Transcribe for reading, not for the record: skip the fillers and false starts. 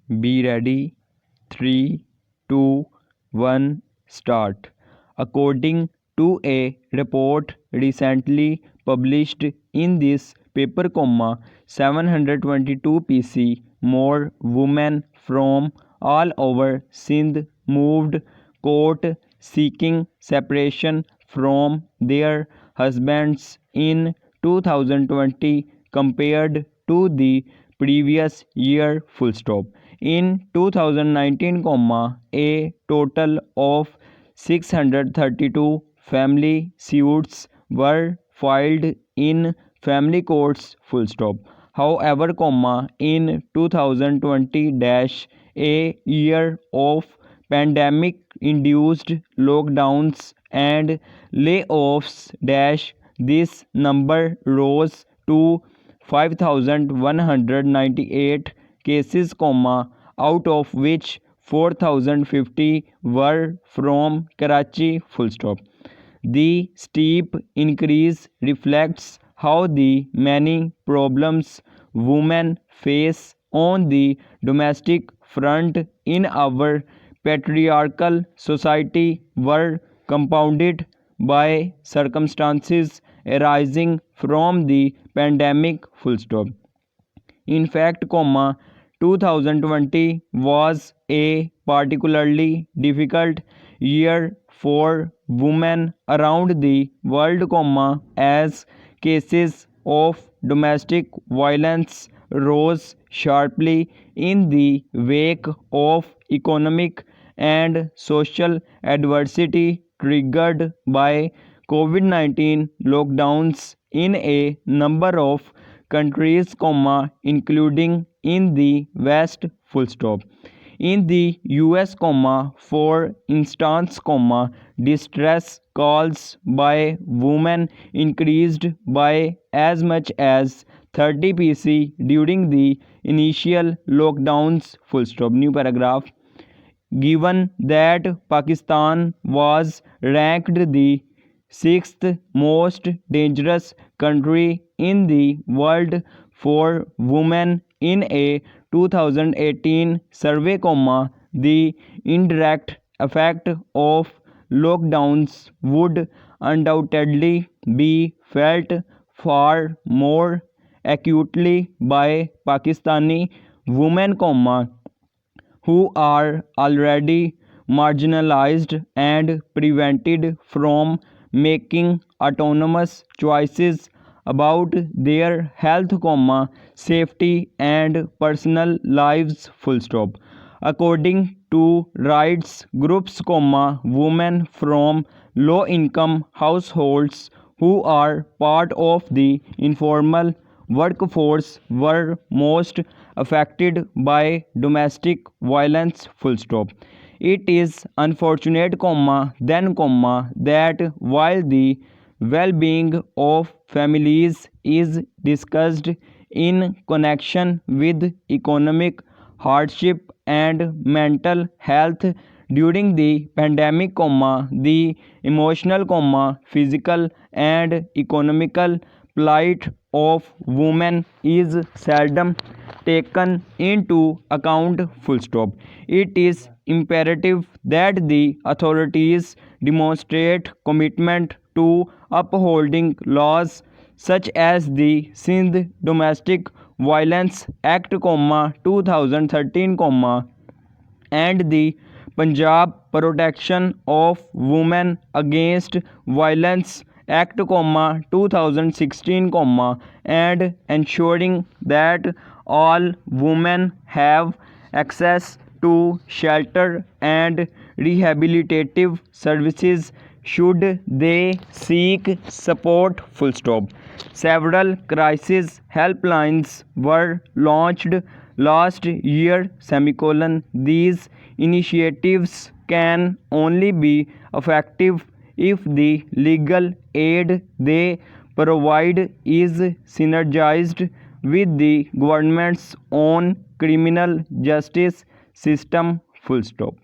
Be ready. 3, 2, 1, start. According to a report recently published in this paper, 722 PC more women from all over Sindh moved court seeking separation from their husbands in 2020 compared to the previous year. Full stop. In 2019, a total of 632 family suits were filed in family courts. Full stop. However, in 2020 a year of pandemic induced lockdowns and layoffs this number rose to 5198 cases, out of which 4050 were from Karachi. Full stop. The steep increase reflects how the many problems women face on the domestic front in our patriarchal society were compounded by circumstances arising from the pandemic. Full stop. In fact, 2020 was a particularly difficult year for women around the world, as cases of domestic violence rose sharply in the wake of economic and social adversity triggered by COVID-19 lockdowns in a number of countries, including in the West. Full stop. In the US, for instance, distress calls by women increased by as much as 30 PC during the initial lockdowns. Full stop. New paragraph. Given that Pakistan was ranked the sixth most dangerous country in the world for women in a 2018 survey, the indirect effect of lockdowns would undoubtedly be felt far more acutely by Pakistani women, who are already marginalized and prevented from making autonomous choices about their health, safety and personal lives. Full stop. According to rights groups, women from low income households who are part of the informal workforce were most affected by domestic violence. Full stop. It is unfortunate, that while the well-being of families is discussed in connection with economic hardship and mental health during the pandemic, the emotional, physical and economical plight of women is seldom taken into account. Full stop. It is imperative that the authorities demonstrate commitment to upholding laws such as the Sindh Domestic Violence Act, 2013, and the Punjab Protection of Women Against Violence Act, 2016, and ensuring that all women have access to shelter and rehabilitative services should they seek support. Full stop. Several crisis helplines were launched last year, These initiatives can only be effective if the legal aid they provide is synergized with the government's own criminal justice system. Full stop.